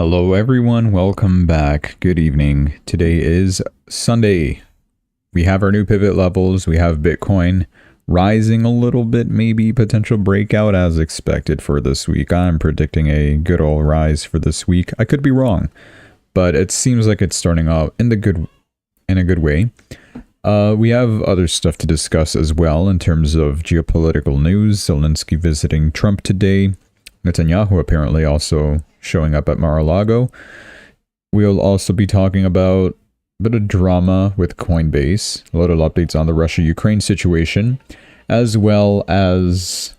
Hello everyone, welcome back. Good evening. Today is Sunday. We have our new pivot levels. We have Bitcoin rising a little bit, maybe potential breakout as expected for this week. I'm predicting a good old rise for this week. I could be wrong, but it seems like it's starting out in a good way. We have other stuff to discuss as well in terms of geopolitical news. Zelenskyy visiting Trump today. Netanyahu apparently also showing up at Mar-a-Lago. We'll also be talking about a bit of drama with Coinbase, a lot of updates on the Russia-Ukraine situation, as well as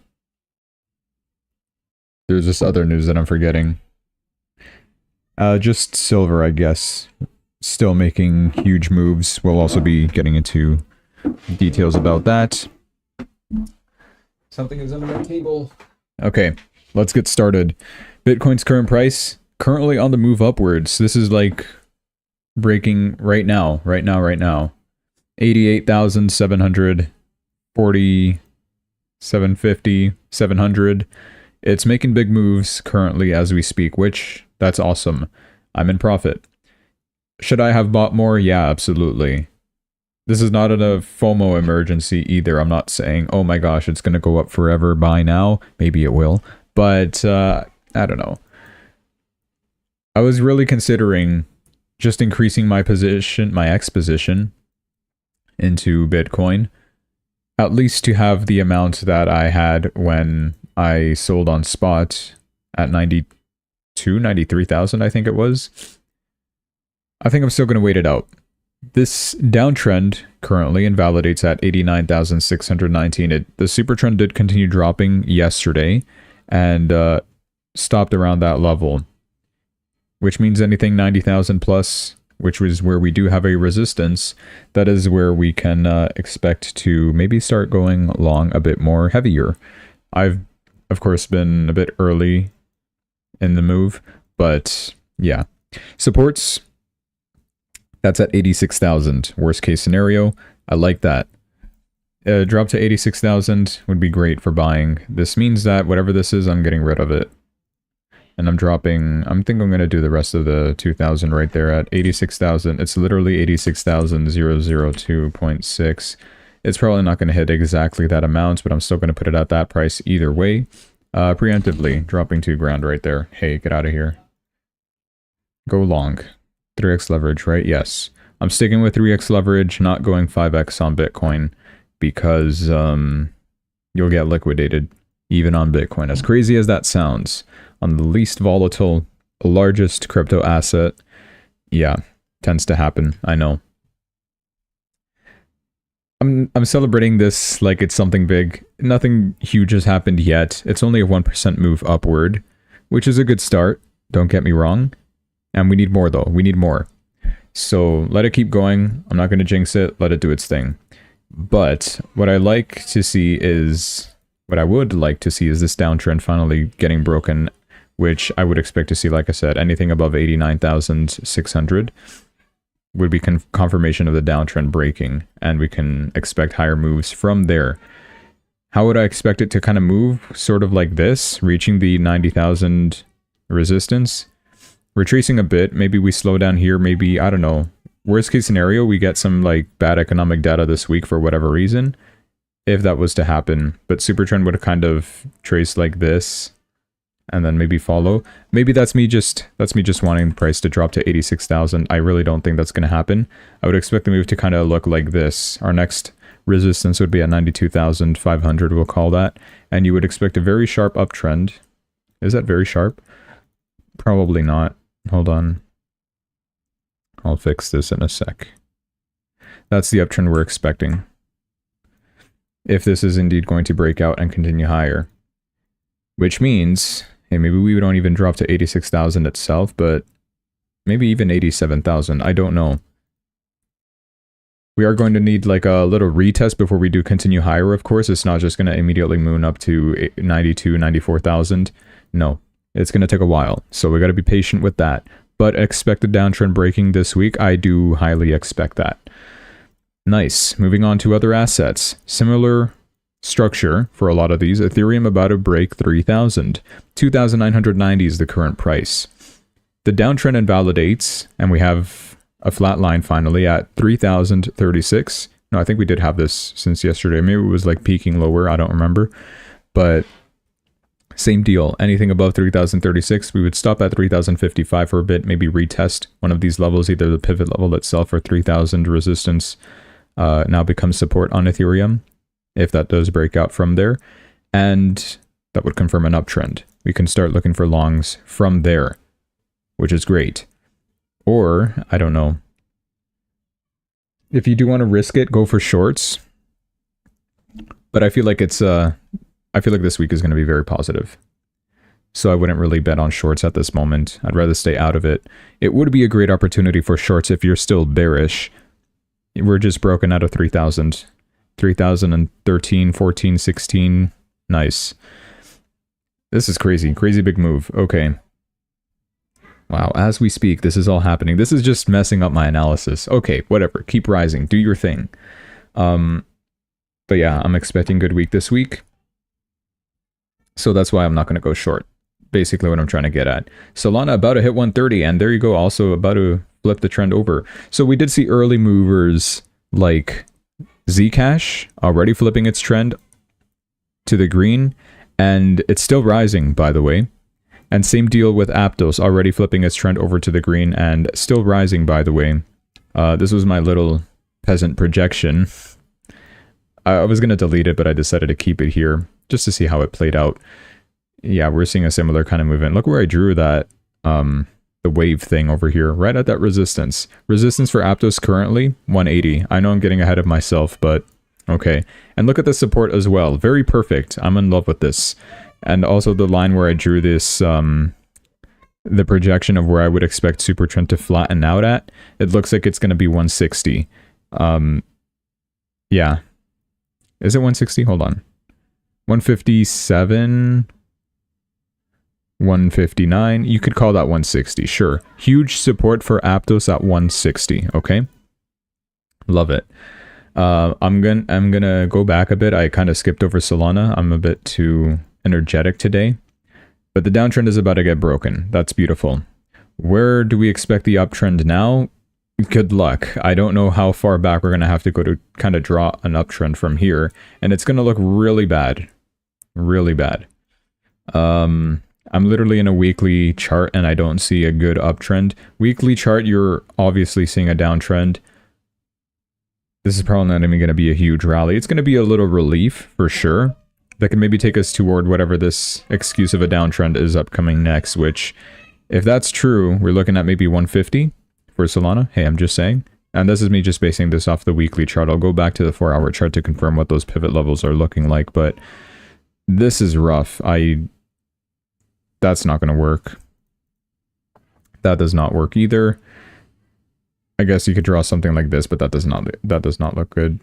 there's this other news that I'm forgetting. Just silver, I guess, still making huge moves. We'll also be getting into details about that. Something is under my table. Okay, let's get started. Bitcoin's current price, currently on the move upwards. This is like breaking right now. 88,740, 750, 700. It's making big moves currently as we speak, which, that's awesome. I'm in profit. Should I have bought more? Yeah, absolutely. This is not a FOMO emergency either. I'm not saying, oh my gosh, it's going to go up forever, buy now. Maybe it will. But, I don't know. I was really considering just increasing my position, my X position into Bitcoin, at least to have the amount that I had when I sold on spot at 93,000, I think it was. I think I'm still going to wait it out. This downtrend currently invalidates at 89,619. The super trend did continue dropping yesterday and stopped around that level, which means anything 90,000 plus, which was where we do have a resistance, that is where we can expect to maybe start going long a bit more heavier. I've, of course, been a bit early in the move, but yeah. Supports, that's at 86,000. Worst case scenario, I like that. Drop to 86,000 would be great for buying. This means that whatever this is, I'm getting rid of it. And I'm dropping, I think I'm going to do the rest of the 2,000 right there at 86,000. It's literally 86,002.6. It's probably not going to hit exactly that amount, but I'm still going to put it at that price either way. Preemptively, dropping 2 grand right there. Hey, get out of here. Go long. 3x leverage, right? Yes. I'm sticking with 3x leverage, not going 5x on Bitcoin, because you'll get liquidated even on Bitcoin. As crazy as that sounds, on the least volatile, largest crypto asset, yeah, tends to happen. I know. I'm celebrating this like it's something big. Nothing huge has happened yet. It's only a 1% move upward, which is a good start. Don't get me wrong. And we need more though. We need more. So let it keep going. I'm not going to jinx it. Let it do its thing. But what I like to see is, what I would like to see is this downtrend finally getting broken, which I would expect to see, like I said, anything above 89,600 would be confirmation of the downtrend breaking, and we can expect higher moves from there. How would I expect it to kind of move? Sort of like this, reaching the 90,000 resistance, retracing a bit, maybe we slow down here, maybe, I don't know. Worst case scenario, we get some like bad economic data this week for whatever reason, if that was to happen. But super trend would kind of trace like this and then maybe follow. Maybe that's me just wanting the price to drop to 86,000. I really don't think that's going to happen. I would expect the move to kind of look like this. Our next resistance would be at 92,500, we'll call that. And you would expect a very sharp uptrend. Is that very sharp? Probably not. Hold on. I'll fix this in a sec. That's the uptrend we're expecting, if this is indeed going to break out and continue higher. Which means, hey, maybe we don't even drop to 86,000 itself, but maybe even 87,000. I don't know. We are going to need like a little retest before we do continue higher, of course. It's not just going to immediately moon up to 92, 94,000. No, it's going to take a while. So we got to be patient with that. But expect the downtrend breaking this week. I do highly expect that. Nice. Moving on to other assets. Similar structure for a lot of these. Ethereum about to break 3,000. 2,990 is the current price. The downtrend invalidates, and we have a flat line finally at 3,036. No, I think we did have this since yesterday. Maybe it was like peaking lower. I don't remember. But same deal. Anything above 3,036, we would stop at 3,055 for a bit, maybe retest one of these levels, either the pivot level itself or 3,000 resistance now becomes support on Ethereum, if that does break out from there. And that would confirm an uptrend. We can start looking for longs from there, which is great. Or, I don't know. If you do want to risk it, go for shorts. But I feel like I feel like this week is going to be very positive. So I wouldn't really bet on shorts at this moment. I'd rather stay out of it. It would be a great opportunity for shorts if you're still bearish. We're just broken out of 3,000. 3,013, 14, 16. Nice. This is crazy. Crazy big move. Okay. Wow, as we speak, this is all happening. This is just messing up my analysis. Okay, whatever. Keep rising. Do your thing. But yeah, I'm expecting a good week this week. So that's why I'm not going to go short. Basically what I'm trying to get at. Solana about to hit 130, and there you go, also about to flip the trend over. So we did see early movers like Zcash already flipping its trend to the green, and it's still rising, by the way. And same deal with Aptos, already flipping its trend over to the green and still rising, by the way. This was my little peasant projection. I was going to delete it, but I decided to keep it here just to see how it played out. Yeah, we're seeing a similar kind of movement. Look where I drew that, the wave thing over here, right at that resistance. Resistance for Aptos currently, 180. I know I'm getting ahead of myself, but okay. And look at the support as well. Very perfect. I'm in love with this. And also the line where I drew this, the projection of where I would expect super trend to flatten out at, it looks like it's going to be 160. Yeah. Is it 160? Hold on. 157, 159. You could call that 160, sure. Huge support for Aptos at 160, okay? Love it. I'm gonna go back a bit. I kind of skipped over Solana. I'm a bit too energetic today. But the downtrend is about to get broken. That's beautiful. Where do we expect the uptrend now? Good luck. I don't know how far back we're going to have to go to kind of draw an uptrend from here. And it's going to look really bad. Really bad. I'm literally in a weekly chart and I don't see a good uptrend. Weekly chart, you're obviously seeing a downtrend. This is probably not even going to be a huge rally. It's going to be a little relief for sure. That can maybe take us toward whatever this excuse of a downtrend is upcoming next, which, if that's true, we're looking at maybe 150 for Solana. Hey, I'm just saying. And this is me just basing this off the weekly chart. I'll go back to the 4-hour chart to confirm what those pivot levels are looking like, but this is rough. That's not going to work. That does not work either. I guess you could draw something like this, but that does not look good.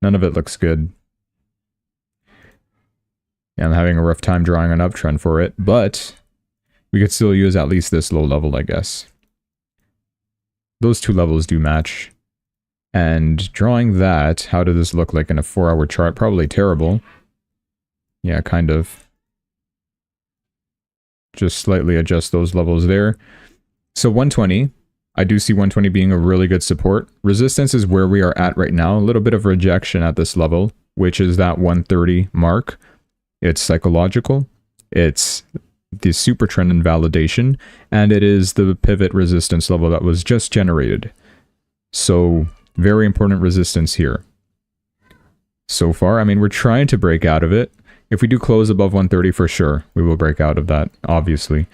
None of it looks good. Yeah, I'm having a rough time drawing an uptrend for it, but we could still use at least this low level, I guess. Those two levels do match. And drawing that, how does this look like in a 4-hour chart? Probably terrible. Yeah, kind of. Just slightly adjust those levels there. So 120. I do see 120 being a really good support. Resistance is where we are at right now. A little bit of rejection at this level, which is that 130 mark. It's psychological. It's the super trend invalidation. And it is the pivot resistance level that was just generated. So very important resistance here. So far, I mean, we're trying to break out of it. If we do close above 130 for sure, we will break out of that, obviously.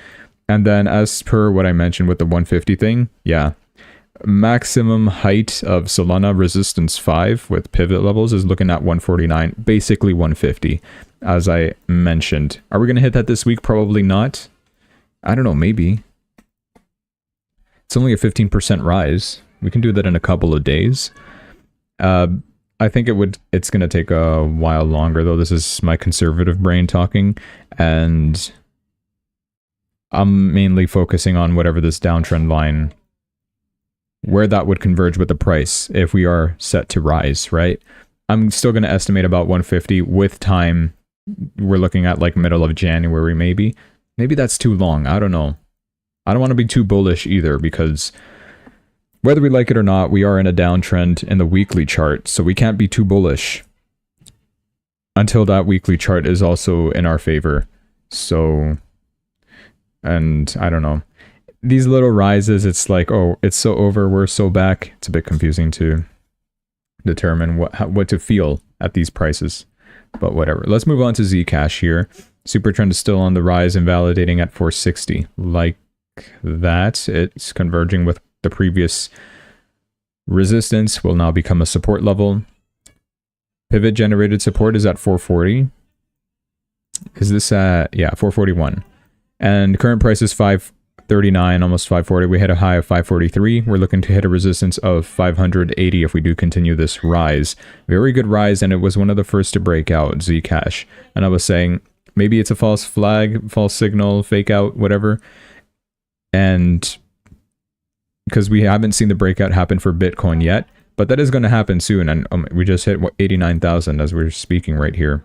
And then as per what I mentioned with the 150 thing, yeah. Maximum height of Solana resistance 5 with pivot levels is looking at 149, basically 150, as I mentioned. Are we going to hit that this week? Probably not. I don't know, maybe. It's only a 15% rise. We can do that in a couple of days. I think it's going to take a while longer, though. This is my conservative brain talking, and I'm mainly focusing on whatever this downtrend line, where that would converge with the price if we are set to rise, right? I'm still going to estimate about 150 with time. We're looking at like middle of January, maybe. Maybe that's too long. I don't know. I don't want to be too bullish either, because whether we like it or not, we are in a downtrend in the weekly chart, so we can't be too bullish until that weekly chart is also in our favor. So, and I don't know. These little rises, it's like, oh, it's so over, we're so back. It's a bit confusing to determine what to feel at these prices, but whatever. Let's move on to Zcash here. Super trend is still on the rise and validating at 460. Like that, it's converging with the previous resistance, will now become a support level. Pivot generated support is at 440. Is this at, yeah, 441. And current price is 539, almost 540. We hit a high of 543. We're looking to hit a resistance of 580 if we do continue this rise. Very good rise, and it was one of the first to break out, Zcash. And I was saying, maybe it's a false flag, false signal, fake out, whatever. And because we haven't seen the breakout happen for Bitcoin yet, but that is going to happen soon. And we just hit 89,000 as we're speaking right here.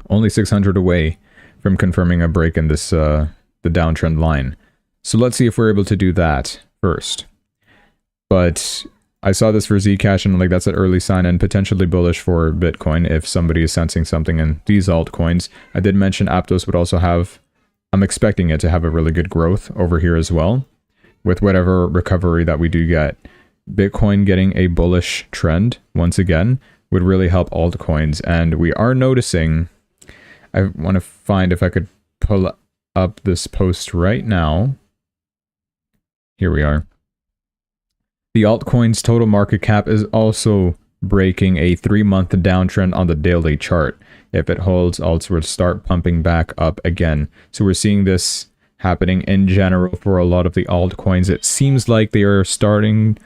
Only 600 away from confirming a break in this the downtrend line. So let's see if we're able to do that first. But I saw this for Zcash, and like that's an early sign and potentially bullish for Bitcoin if somebody is sensing something in these altcoins. I did mention Aptos would also have, I'm expecting it to have a really good growth over here as well, with whatever recovery that we do get. Bitcoin getting a bullish trend once again would really help altcoins, and we are noticing, I want to find if I could pull up this post right now. Here we are. The altcoin's total market cap is also breaking a 3-month downtrend on the daily chart. If it holds, alts will start pumping back up again. So we're seeing this happening in general for a lot of the altcoins. It seems like they are starting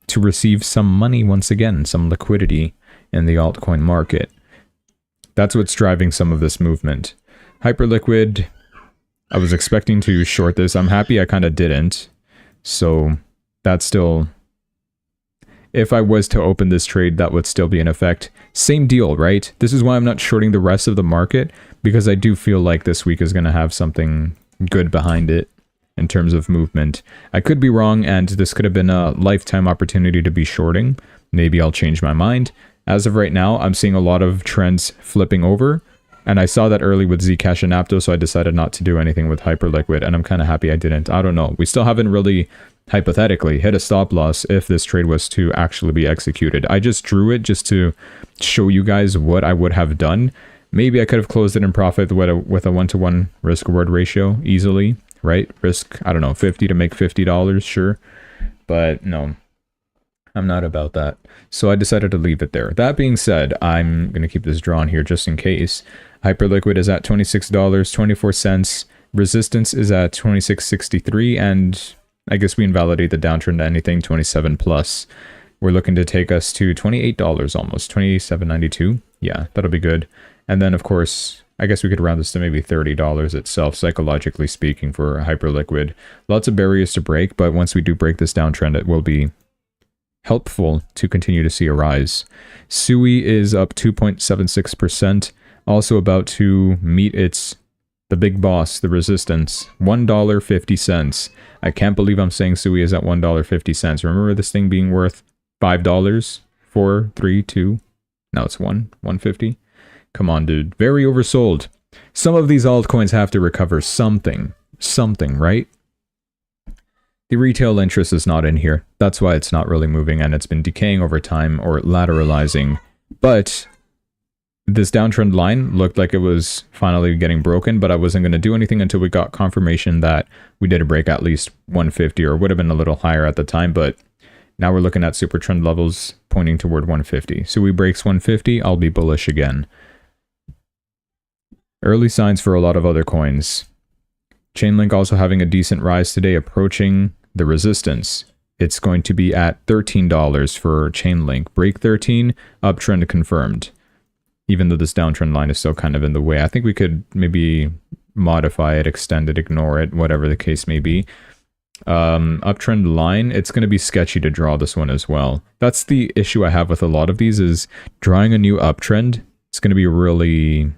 to receive some money once again, some liquidity in the altcoin market. That's what's driving some of this movement. Hyperliquid, I was expecting to short this. I'm happy I kind of didn't. So that's still, if I was to open this trade, that would still be in effect. Same deal, right? This is why I'm not shorting the rest of the market, because I do feel like this week is going to have something good behind it in terms of movement. I could be wrong, and this could have been a lifetime opportunity to be shorting. Maybe I'll change my mind. As of right now, I'm seeing a lot of trends flipping over, and I saw that early with Zcash and Aptos, so I decided not to do anything with Hyperliquid, and I'm kind of happy I didn't. I don't know. We still haven't really, hypothetically, hit a stop loss if this trade was to actually be executed. I just drew it just to show you guys what I would have done. Maybe I could have closed it in profit with a 1-to-1 risk-reward ratio easily, right? Risk, I don't know, 50 to make $50, sure. But no, I'm not about that. So I decided to leave it there. That being said, I'm going to keep this drawn here just in case. Hyperliquid is at $26.24. Resistance is at $26.63, and I guess we invalidate the downtrend to anything 27 plus. We're looking to take us to $28 almost, $27.92. Yeah, that'll be good. And then, of course, I guess we could round this to maybe $30 itself, psychologically speaking, for Hyperliquid. Lots of barriers to break, but once we do break this downtrend, it will be helpful to continue to see a rise. SUI is up 2.76%, also about to meet the big boss, the resistance, $1.50. I can't believe I'm saying SUI is at $1.50. Remember this thing being worth $5, 4, 3, 2. Now it's 1.50. Come on, dude. Very oversold. Some of these altcoins have to recover something, right? The retail interest is not in here. That's why it's not really moving, and it's been decaying over time or lateralizing. But this downtrend line looked like it was finally getting broken, but I wasn't going to do anything until we got confirmation that we did a break at least 150, or would have been a little higher at the time, but now we're looking at super trend levels pointing toward 150. So we breaks 150, I'll be bullish again. Early signs for a lot of other coins. Chainlink also having a decent rise today, approaching the resistance. It's going to be at $13 for Chainlink. Break 13, uptrend confirmed. Even though this downtrend line is still kind of in the way. I think we could maybe modify it, extend it, ignore it, whatever the case may be. Uptrend line, it's going to be sketchy to draw this one as well. That's the issue I have with a lot of these, is drawing a new uptrend. It's going to be really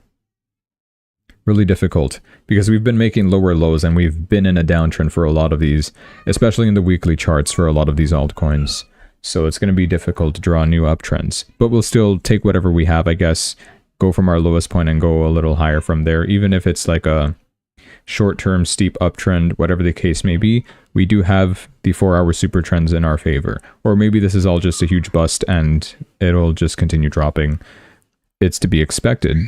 Really difficult because we've been making lower lows and we've been in a downtrend for a lot of these, especially in the weekly charts for a lot of these altcoins. So it's going to be difficult to draw new uptrends, but we'll still take whatever we have, I guess, go from our lowest point and go a little higher from there. Even if it's like a short-term steep uptrend, whatever the case may be, we do have the 4-hour super trends in our favor. Or maybe this is all just a huge bust and it'll just continue dropping. It's to be expected.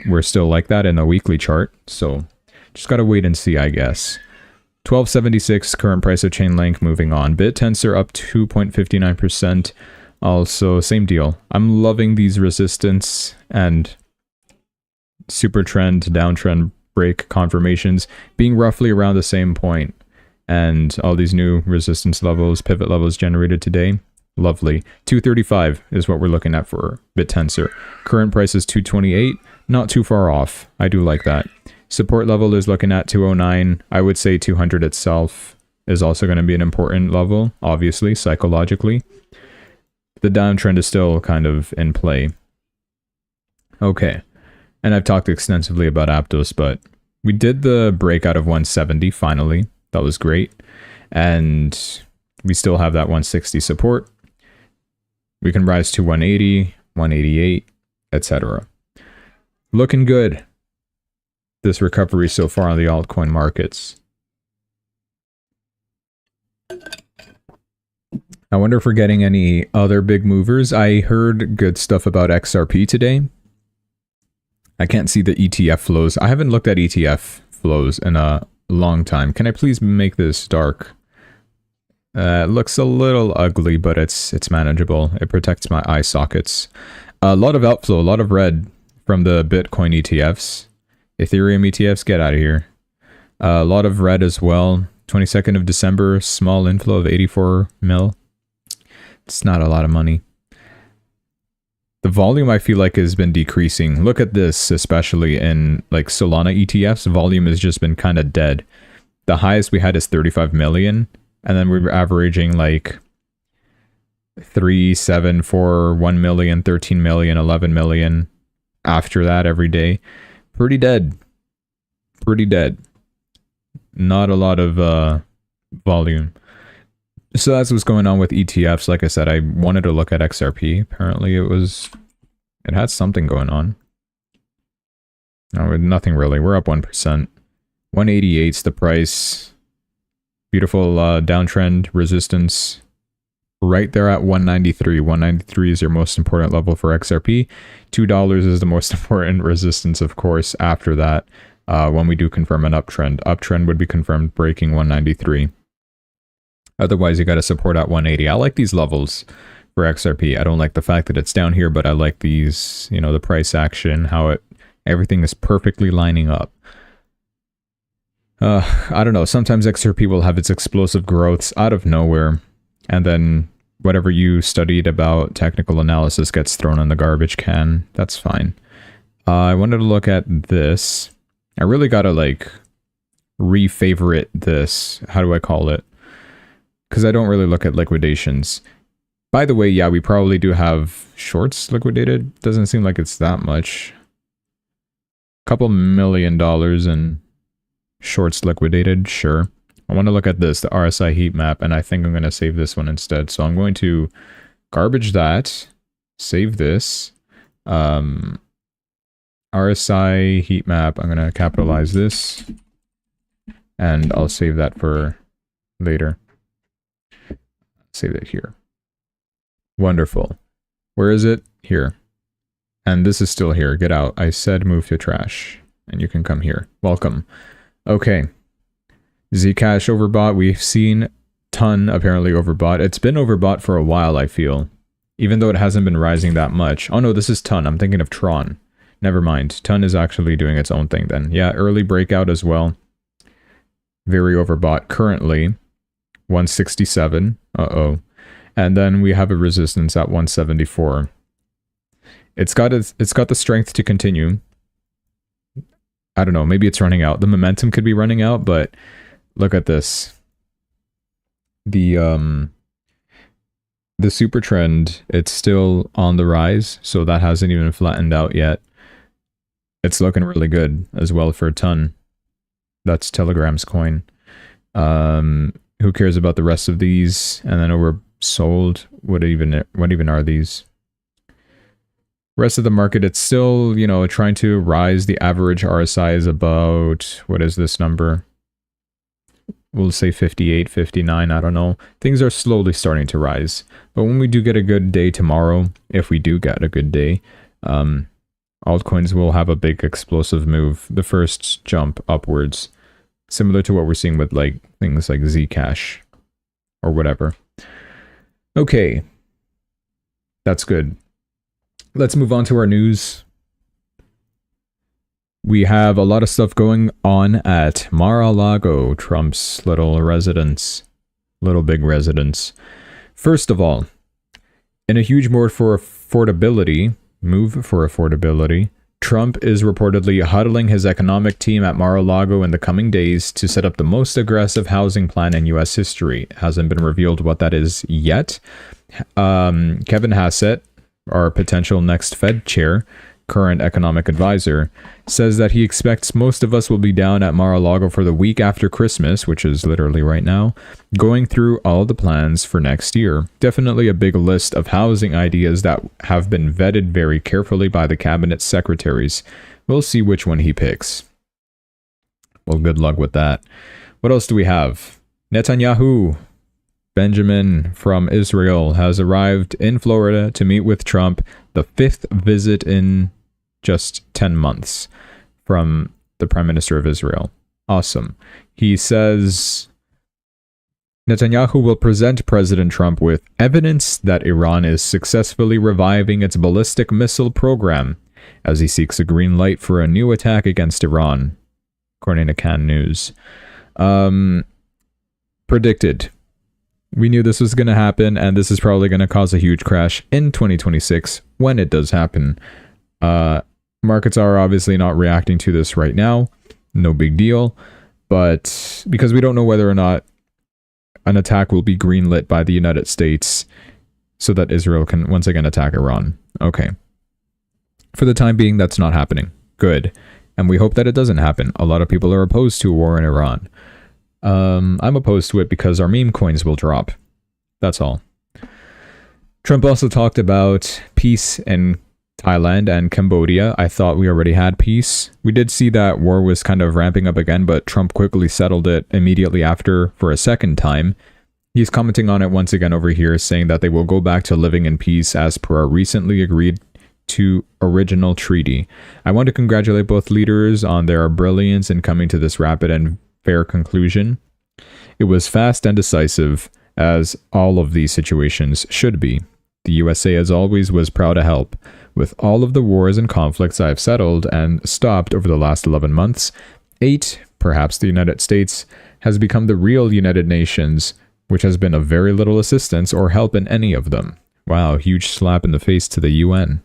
We're still like that in a weekly chart, so just gotta wait and see, I guess. 1276 current price of Chainlink, moving on. BitTensor up 2.59%. Also, same deal. I'm loving these resistance and super trend, downtrend break confirmations being roughly around the same point. And all these new resistance levels, pivot levels generated today. Lovely. 235 is what we're looking at for BitTensor. Current price is 228. Not too far off. I do like that. Support level is looking at 209. I would say 200 itself is also going to be an important level, obviously, psychologically. The downtrend is still kind of in play. Okay. And I've talked extensively about Aptos, but we did the breakout of 170 finally. That was great. And we still have that 160 support. We can rise to 180, 188, etc. Looking good, this recovery so far on the altcoin markets. I wonder if we're getting any other big movers. I heard good stuff about XRP today. I can't see the ETF flows. I haven't looked at ETF flows in a long time. Can I please make this dark? It looks a little ugly, but it's manageable. It protects my eye sockets. A lot of outflow, a lot of red from the Bitcoin ETFs. Ethereum ETFs, get out of here. A lot of red as well. 22nd of December, small inflow of 84 mil. It's not a lot of money. The volume I feel like has been decreasing. Look at this, especially in like Solana ETFs. Volume has just been kind of dead. The highest we had is 35 million. And then we were averaging like 3, 7, 4, 1 million, 13 million, 11 million after that every day. Pretty dead. Pretty dead. Not a lot of volume. So that's what's going on with ETFs. Like I said, I wanted to look at XRP. Apparently it had something going on. No, nothing really. We're up 1%. 188's the price. Beautiful downtrend resistance right there at 193. 193 is your most important level for XRP. $2 is the most important resistance, of course, after that. When we do confirm an uptrend. Uptrend would be confirmed breaking 193. Otherwise, you got to support at 180. I like these levels for XRP. I don't like the fact that it's down here, but I like these, you know, the price action, how everything is perfectly lining up. I don't know. Sometimes XRP will have its explosive growths out of nowhere, and then whatever you studied about technical analysis gets thrown in the garbage can. That's fine. I wanted to look at this. I really gotta like re-favorite this. How do I call it? Because I don't really look at liquidations. By the way, yeah, we probably do have shorts liquidated. Doesn't seem like it's that much. Couple $1 million in shorts liquidated, sure. I want to look at this, the RSI heat map, and I think I'm going to save this one instead. So I'm going to garbage that, save this. RSI heat map, I'm going to capitalize this, and I'll save that for later. Save it here. Wonderful. Where is it? Here. And this is still here. Get out. I said move to trash. And you can come here. Welcome. Okay. Zcash overbought. We've seen ton apparently overbought. It's been overbought for a while, I feel. Even though it hasn't been rising that much. Oh no, this is Ton. I'm thinking of Tron. Never mind. Ton is actually doing its own thing then. Yeah, early breakout as well. Very overbought. Currently, 167. Uh-oh. And then we have a resistance at 174. It's got the strength to continue. I don't know, maybe it's running out. The momentum could be running out, but look at this. The super trend, it's still on the rise, so that hasn't even flattened out yet. It's looking really good as well for a ton. That's Telegram's coin. Who cares about the rest of these? And then oversold. What even are these? Rest of the market, it's still, you know, trying to rise. The average RSI is about, what is this number? We'll say 58, 59, I don't know. Things are slowly starting to rise. But when we do get a good day tomorrow, if we do get a good day, altcoins will have a big explosive move. The first jump upwards. Similar to what we're seeing with like things like Zcash or whatever. Okay. That's good. Let's move on to our news. We have a lot of stuff going on at Mar-a-Lago, Trump's little residence. Little big residence. First of all, in a huge move for affordability, Trump is reportedly huddling his economic team at Mar-a-Lago in the coming days to set up the most aggressive housing plan in U.S. history. It hasn't been revealed what that is yet. Kevin Hassett, our potential next Fed chair, current economic advisor, says that he expects most of us will be down at Mar-a-Lago for the week after Christmas, which is literally right now, going through all the plans for next year. Definitely a big list of housing ideas that have been vetted very carefully by the cabinet secretaries. We'll see which one he picks. Well, good luck with that. What else do we have? Netanyahu, Benjamin from Israel, has arrived in Florida to meet with Trump, the 5th visit in just 10 months from the Prime Minister of Israel. Awesome. He says Netanyahu will present President Trump with evidence that Iran is successfully reviving its ballistic missile program as he seeks a green light for a new attack against Iran, according to Cannes News. Predicted. We knew this was going to happen, and this is probably going to cause a huge crash in 2026 when it does happen. Markets are obviously not reacting to this right now. No big deal. But because we don't know whether or not an attack will be greenlit by the United States so that Israel can once again attack Iran. Okay. For the time being, that's not happening. Good. And we hope that it doesn't happen. A lot of people are opposed to a war in Iran. I'm opposed to it because our meme coins will drop. That's all. Trump also talked about peace in Thailand and Cambodia. I thought we already had peace. We did see that war was kind of ramping up again, but Trump quickly settled it immediately after for a second time. He's commenting on it once again over here, saying that they will go back to living in peace as per our recently agreed to original treaty. I want to congratulate both leaders on their brilliance in coming to this rapid and fair conclusion. It was fast and decisive, as all of these situations should be. The USA, as always, was proud to help. With all of the wars and conflicts I have settled and stopped over the last 11 months, 8, perhaps the United States, has become the real United Nations, which has been of very little assistance or help in any of them. Wow, huge slap in the face to the UN.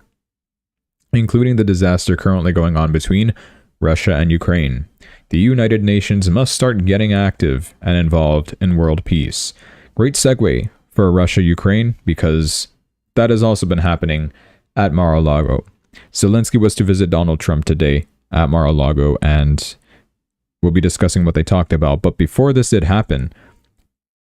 Including the disaster currently going on between Russia and Ukraine. The United Nations must start getting active and involved in world peace. Great segue for Russia-Ukraine, because that has also been happening at Mar-a-Lago. Zelenskyy was to visit Donald Trump today at Mar-a-Lago, and we'll be discussing what they talked about. But before this did happen,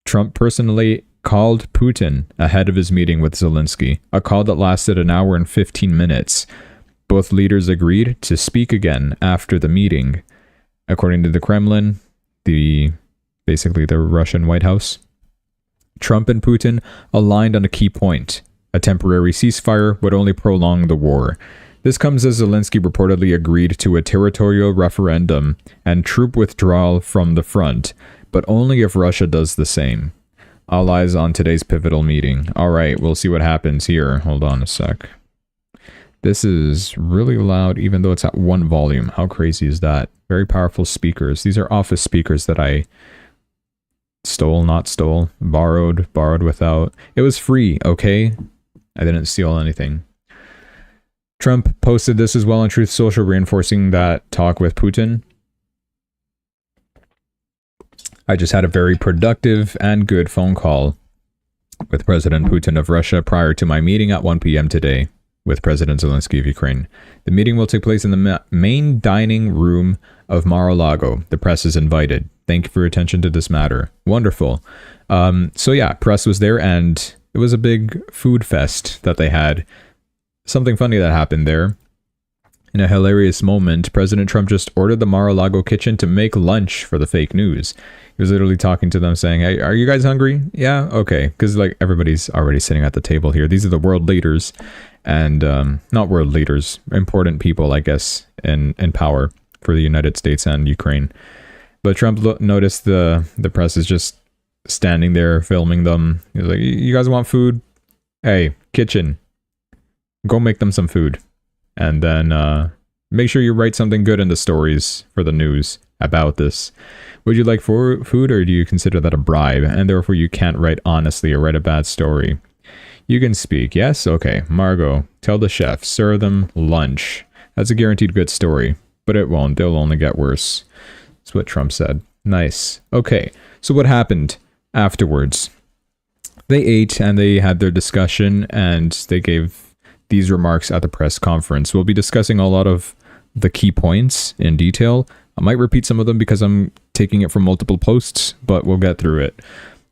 Trump personally called Putin ahead of his meeting with Zelenskyy, a call that lasted an hour and 15 minutes. Both leaders agreed to speak again after the meeting. According to the Kremlin, basically the Russian White House, Trump and Putin aligned on a key point. A temporary ceasefire would only prolong the war. This comes as Zelenskyy reportedly agreed to a territorial referendum and troop withdrawal from the front, but only if Russia does the same. All eyes on today's pivotal meeting. Alright, we'll see what happens here. Hold on a sec. This is really loud, even though it's at 1 volume. How crazy is that? Very powerful speakers. These are office speakers that I borrowed without. It was free, okay? I didn't steal anything. Trump posted this as well on Truth Social, reinforcing that talk with Putin. I just had a very productive and good phone call with President Putin of Russia prior to my meeting at 1 p.m. today. with President Zelenskyy of Ukraine. The meeting will take place in the main dining room of Mar-a-Lago. The press is invited. Thank you for your attention to this matter. Wonderful. So yeah, press was there, and it was a big food fest that they had. Something funny that happened there. In a hilarious moment, President Trump just ordered the Mar-a-Lago kitchen to make lunch for the fake news. He was literally talking to them saying, hey, are you guys hungry? Yeah, okay. Because like everybody's already sitting at the table here. These are the world leaders, and not world leaders, important people, I guess, in power for the United States and Ukraine. But Trump noticed the press is just standing there filming them. He was like, you guys want food? Hey, kitchen, go make them some food. And then make sure you write something good in the stories for the news about this. Would you like food, or do you consider that a bribe, and therefore you can't write honestly or write a bad story? You can speak. Yes? Okay. Margot, tell the chef, serve them lunch. That's a guaranteed good story, but it won't. They'll only get worse. That's what Trump said. Nice. Okay. So what happened afterwards? They ate and they had their discussion, and they gave these remarks at the press conference. We'll be discussing a lot of the key points in detail. I might repeat some of them because I'm taking it from multiple posts, but we'll get through it.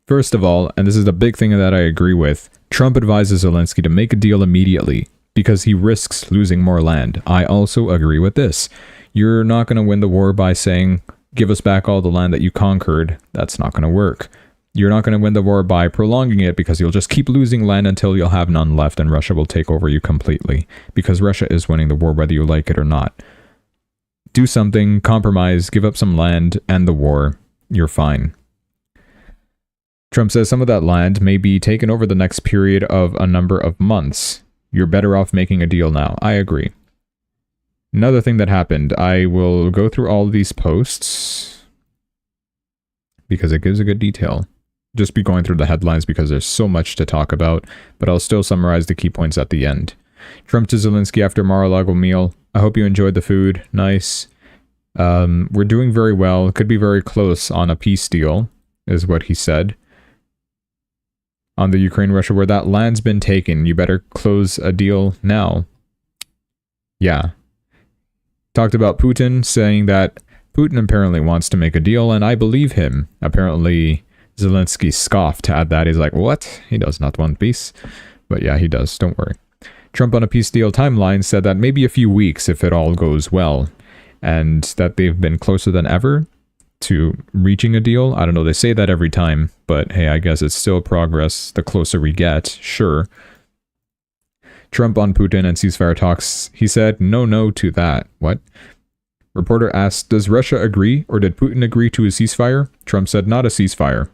First of all, and this is the big thing that I agree with, Trump advises Zelenskyy to make a deal immediately because he risks losing more land. I also agree with this. You're not going to win the war by saying, give us back all the land that you conquered. That's not going to work. You're not going to win the war by prolonging it because you'll just keep losing land until you'll have none left and Russia will take over you completely. Because Russia is winning the war whether you like it or not. Do something, compromise, give up some land, end the war. You're fine. Trump says some of that land may be taken over the next period of a number of months. You're better off making a deal now. I agree. Another thing that happened, I will go through all these posts because it gives a good detail. Just be going through the headlines because there's so much to talk about, but I'll still summarize the key points at the end. Trump to Zelenskyy after Mar-a-Lago meal. I hope you enjoyed the food. Nice. We're doing very well. Could be very close on a peace deal, is what he said. On the Ukraine-Russia war, that land's been taken. You better close a deal now. Yeah. Talked about Putin, saying that Putin apparently wants to make a deal, and I believe him. Apparently, Zelenskyy scoffed at that. He's like, what? He does not want peace. But yeah, he does. Don't worry. Trump on a peace deal timeline said that maybe a few weeks if it all goes well, and that they've been closer than ever to reaching a deal. I don't know, they say that every time, but hey, I guess it's still progress the closer we get, sure. Trump on Putin and ceasefire talks, he said no to that. What? Reporter asked, does Russia agree, or did Putin agree to a ceasefire? Trump said not a ceasefire.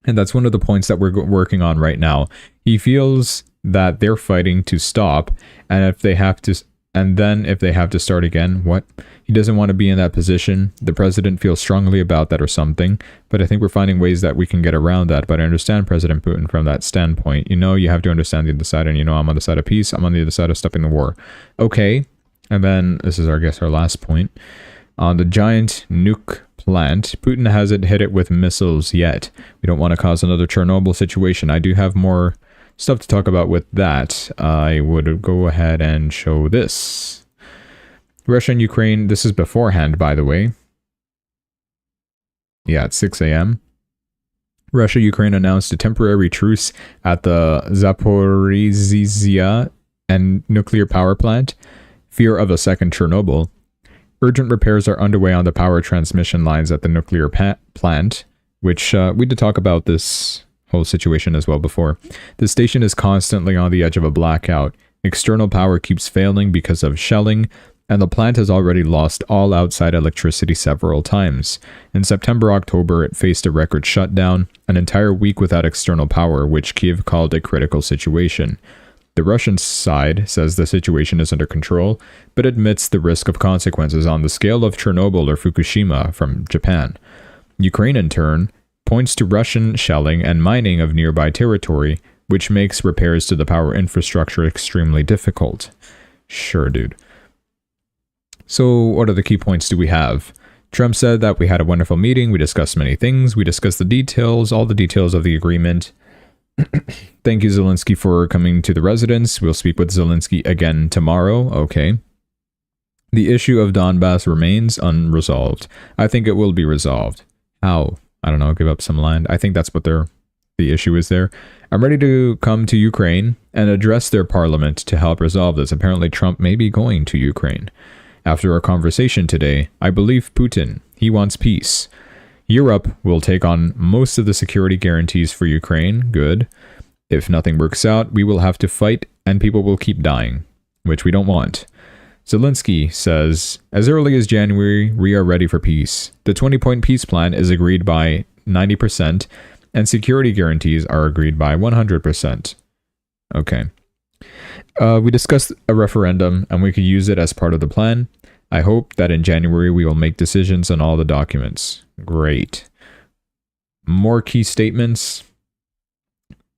And that's one of the points that we're working on right now. He feels that they're fighting to stop, and if they have to, and then if they have to start again, what? He doesn't want to be in that position. The president feels strongly about that or something, but I think we're finding ways that we can get around that. But I understand President Putin from that standpoint. You know, you have to understand the other side, and you know, I'm on the side of peace. I'm on the other side of stopping the war. Okay. And then this is, I guess, our last point. On the giant nuke plant, Putin hasn't hit it with missiles yet. We don't want to cause another Chernobyl situation. I do have more stuff to talk about with that. I would go ahead and show this. Russia and Ukraine, this is beforehand, by the way. Yeah, it's 6 a.m. Russia, Ukraine announced a temporary truce at the Zaporizhzhia and nuclear power plant. Fear of a second Chernobyl. Urgent repairs are underway on the power transmission lines at the nuclear plant, which we did talk about this whole situation as well before. The station is constantly on the edge of a blackout. External power keeps failing because of shelling, and the plant has already lost all outside electricity several times. In September-October, it faced a record shutdown, an entire week without external power, which Kyiv called a critical situation. The Russian side says the situation is under control, but admits the risk of consequences on the scale of Chernobyl or Fukushima from Japan. Ukraine, in turn, points to Russian shelling and mining of nearby territory, which makes repairs to the power infrastructure extremely difficult. Sure, dude. So, what are the key points do we have? Trump said that we had a wonderful meeting, we discussed many things, we discussed the details, all the details of the agreement. Thank you, Zelenskyy, for coming to the residence. We'll speak with Zelenskyy again tomorrow. Okay. The issue of Donbass remains unresolved. I think it will be resolved. How? I don't know, give up some land. I think that's what the issue is there. I'm ready to come to Ukraine and address their parliament to help resolve this. Apparently Trump may be going to Ukraine. After our conversation today, I believe Putin. He wants peace. Europe will take on most of the security guarantees for Ukraine. Good. If nothing works out, we will have to fight and people will keep dying, which we don't want. Zelenskyy says, as early as January, we are ready for peace. The 20-point peace plan is agreed by 90%, and security guarantees are agreed by 100%. Okay. We discussed a referendum, and we could use it as part of the plan. I hope that in January we will make decisions on all the documents. Great. More key statements.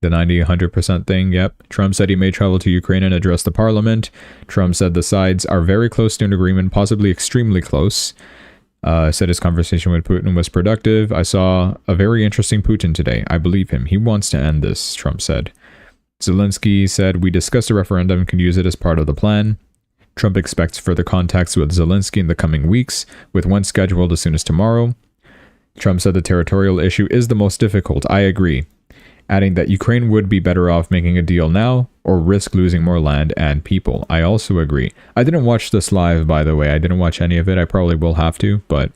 The 90-100% thing, yep. Trump said he may travel to Ukraine and address the parliament. Trump said the sides are very close to an agreement, possibly extremely close. Said his conversation with Putin was productive. I saw a very interesting Putin today. I believe him. He wants to end this, Trump said. Zelenskyy said, we discussed a referendum and can use it as part of the plan. Trump expects further contacts with Zelenskyy in the coming weeks, with one scheduled as soon as tomorrow. Trump said the territorial issue is the most difficult. I agree. Adding that Ukraine would be better off making a deal now or risk losing more land and people. I also agree. I didn't watch this live, by the way. I didn't watch any of it. I probably will have to, but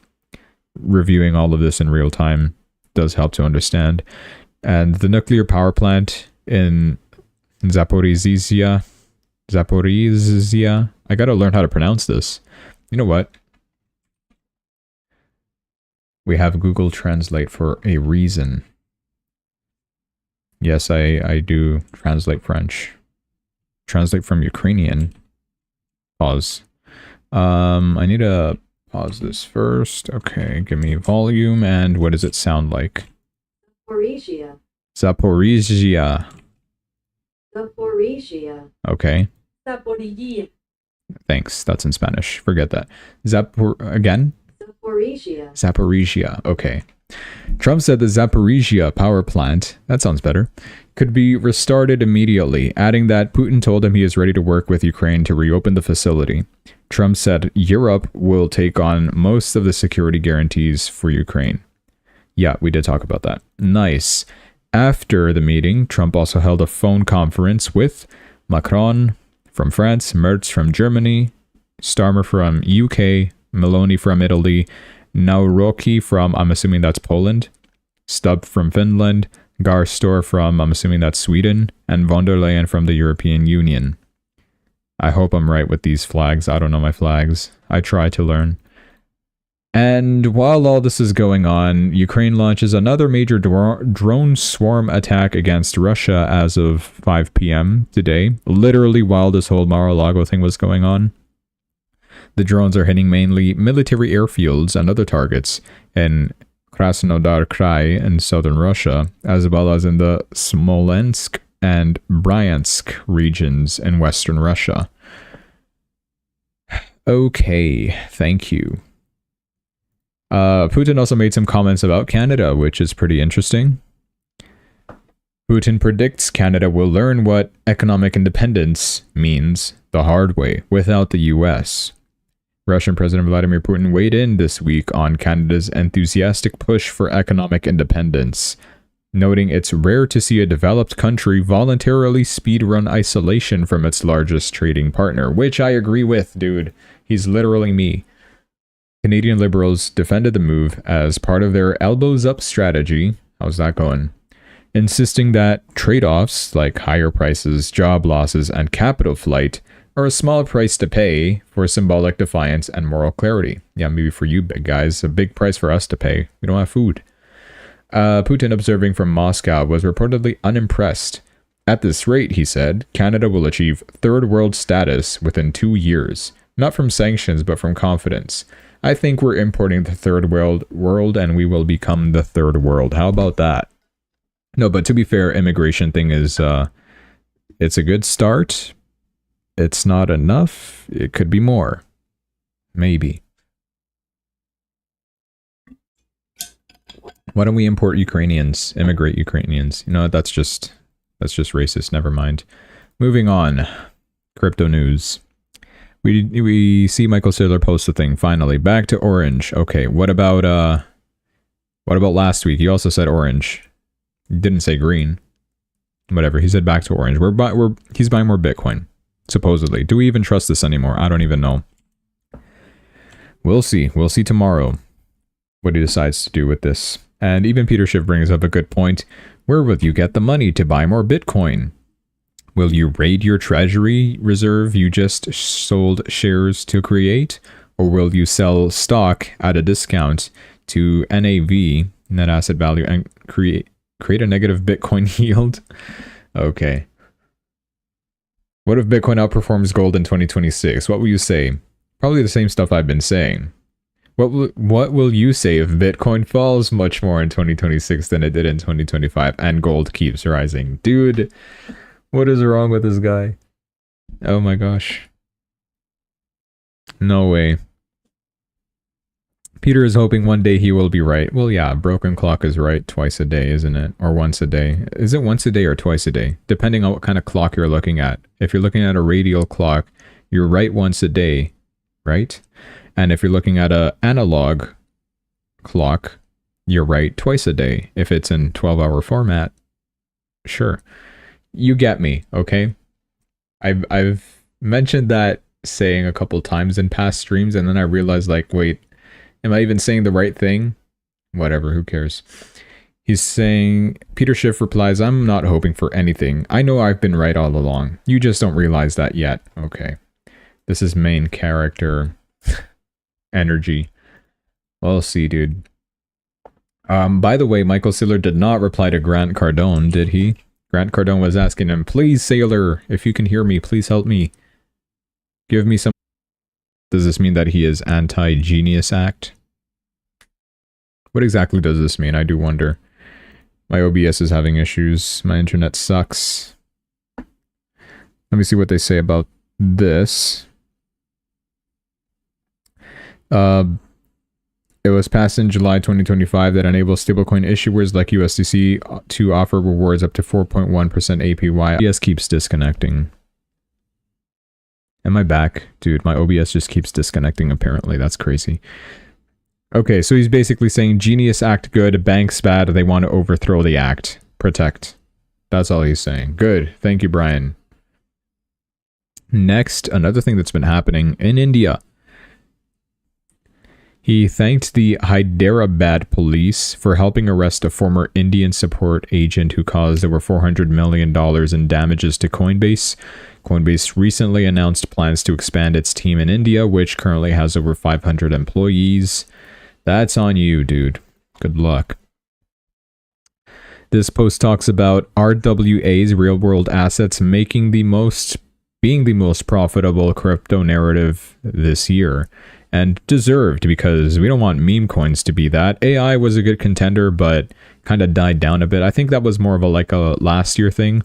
reviewing all of this in real time does help to understand. And the nuclear power plant in Zaporizhzhia. I gotta learn how to pronounce this. You know what? We have Google Translate for a reason. Yes, I do translate French. Translate from Ukrainian. Pause. I need to pause this first. Okay, give me volume and what does it sound like? Zaporizhzhia. Zaporizhzhia. Zaporizhzhia. Okay. Zaporizhzhia. Thanks. That's in Spanish. Forget that. Again? Zaporizhzhia. Zaporizhzhia. Okay. Trump said the Zaporizhzhia power plant, that sounds better, could be restarted immediately, adding that Putin told him he is ready to work with Ukraine to reopen the facility. Trump said Europe will take on most of the security guarantees for Ukraine. Yeah, we did talk about that. Nice. After the meeting, Trump also held a phone conference with Macron from France, Merz from Germany, Starmer from UK, Meloni from Italy, Nawrocki from, I'm assuming that's Poland, Stubb from Finland, Garstor from, I'm assuming that's Sweden, and von der Leyen from the European Union. I hope I'm right with these flags. I don't know my flags. I try to learn. And while all this is going on, Ukraine launches another major drone swarm attack against Russia as of 5 p.m. today, literally while this whole Mar-a-Lago thing was going on. The drones are hitting mainly military airfields and other targets in Krasnodar Krai in southern Russia, as well as in the Smolensk and Bryansk regions in western Russia. Okay, thank you. Putin also made some comments about Canada, which is pretty interesting. Putin predicts Canada will learn what economic independence means the hard way without the US. Russian President Vladimir Putin weighed in this week on Canada's enthusiastic push for economic independence, noting it's rare to see a developed country voluntarily speedrun isolation from its largest trading partner, which I agree with, dude. He's literally me. Canadian Liberals defended the move as part of their elbows up strategy. How's that going? Insisting that trade-offs like higher prices, job losses, and capital flight are a small price to pay for symbolic defiance and moral clarity. Yeah, maybe for you big guys, a big price for us to pay. We don't have food. Putin, observing from Moscow, was reportedly unimpressed. At this rate, he said, Canada will achieve third world status within 2 years. Not from sanctions, but from confidence. I think we're importing the third world and we will become the third world. How about that? No, but to be fair, immigration thing is, it's a good start. It's not enough. It could be more. Maybe. Why don't we import Ukrainians, immigrate Ukrainians? You know, that's just That's just racist. Never mind. Moving on. Crypto news. We see Michael Saylor post a thing. Finally, back to orange. Okay, what about last week? He also said orange. He didn't say green. Whatever. He said back to orange. He's buying more Bitcoin. Supposedly. Do we even trust this anymore? I don't even know. We'll see. We'll see tomorrow what he decides to do with this. And even Peter Schiff brings up a good point. Where will you get the money to buy more Bitcoin? Will you raid your treasury reserve you just sold shares to create? Or will you sell stock at a discount to NAV, net asset value, and create a negative Bitcoin yield? Okay. What if Bitcoin outperforms gold in 2026? What will you say? Probably the same stuff I've been saying. What will you say if Bitcoin falls much more in 2026 than it did in 2025 and gold keeps rising? Dude, what is wrong with this guy? Oh my gosh. No way. Peter is hoping one day he will be right. Well, yeah, broken clock is right twice a day, isn't it? Or once a day. Is it once a day or twice a day? Depending on what kind of clock you're looking at. If you're looking at a radial clock, you're right once a day, right? And if you're looking at an analog clock, you're right twice a day. If it's in 12-hour format, sure. You get me, okay? I've mentioned that saying a couple times in past streams, and then I realized, like, wait, am I even saying the right thing? Whatever, who cares? He's saying, Peter Schiff replies, I'm not hoping for anything. I know I've been right all along. You just don't realize that yet. Okay. This is main character energy. We'll see, dude. By the way, Michael Saylor did not reply to Grant Cardone, did he? Grant Cardone was asking him, please, Saylor, if you can hear me, please help me. Give me some... Does this mean that he is anti-Genius Act? What exactly does this mean? I do wonder. My OBS is having issues. My internet sucks. Let me see what they say about this. It was passed in July 2025 that enables stablecoin issuers like USDC to offer rewards up to 4.1% APY. OBS keeps disconnecting. Am I back? Dude, my OBS just keeps disconnecting apparently. That's crazy. Okay, so he's basically saying Genius Act good, banks bad, they want to overthrow the act. Protect. That's all he's saying. Good. Thank you, Brian. Next, another thing that's been happening in India. He thanked the Hyderabad police for helping arrest a former Indian support agent who caused over $400 million in damages to Coinbase. Coinbase recently announced plans to expand its team in India, which currently has over 500 employees. That's on you, dude. Good luck. This post talks about RWA's real-world assets being the most profitable crypto narrative this year. And deserved, because we don't want meme coins to be that. AI was a good contender, but kind of died down a bit. I think that was more of a last year thing.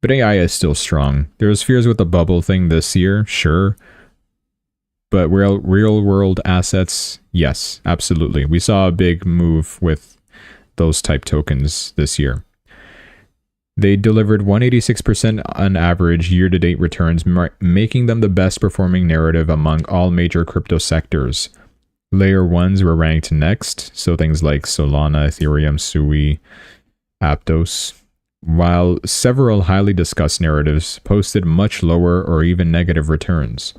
But AI is still strong. There was fears with the bubble thing this year, sure. But real world assets, yes, absolutely. We saw a big move with those type tokens this year. They delivered 186% on average year-to-date returns, making them the best performing narrative among all major crypto sectors. Layer 1s were ranked next, so things like Solana, Ethereum, Sui, Aptos, while several highly discussed narratives posted much lower or even negative returns.